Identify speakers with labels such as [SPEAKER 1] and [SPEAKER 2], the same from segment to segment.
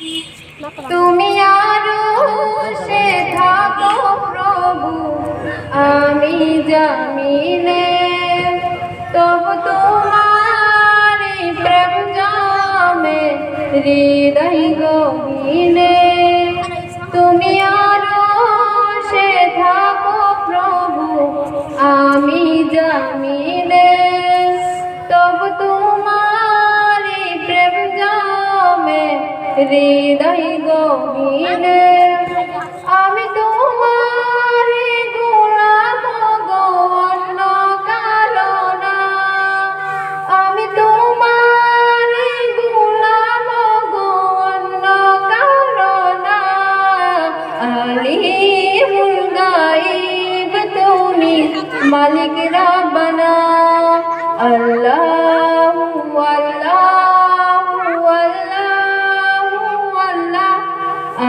[SPEAKER 1] তুমি আরো সে থাকো প্রভু, আমি জামিনে তবু তোমারি প্রেম জমে হৃদয় গহীনে। তুমি আরো সে থাকো প্রভু, আমি জামিনে তবু তোমারি প্রেম জমে হৃদয় গহীনে। আমি তোমারি গোলাম গো, অন্য কারো না। আমি তোমারি গোলাম গো, অন্য কারো না। আলিমুল গায়ব তুমি, মালিক রাব্বানা। আল্লাহু আল্লাহু আল্লাহু আল্লাহ,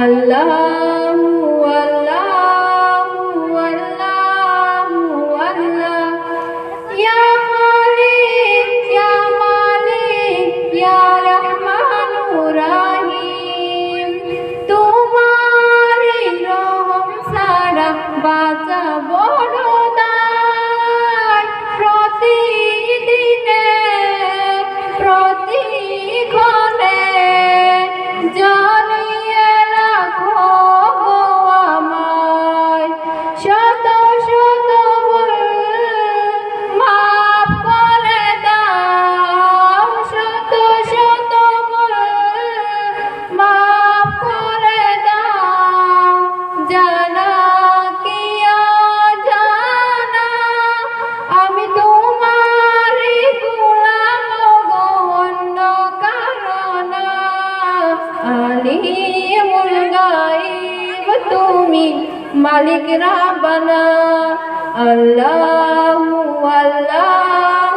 [SPEAKER 1] আল্লাহু আল্লাহু আল্লাহু আল্লাহ। ইয়া মালিক ইয়া মালিক ইয়া রহমানুর রহিম, তোমারি রহম ছাড়া বাঁচা বড় দায়। প্রতিদিনে প্রতিক্ষণে জানিয়ে রাখো গো আমায়। শত শত ভুল মাফ করে দাও, শত শত ভুল মাফ করে দাও। জানা কি অজানা, আমি তোমারি গোলাম গো, অন্য কারো না। আলিমুল গায়ব তুমি, মালিক রাব্বানা। আল্লাহু আল্লাহ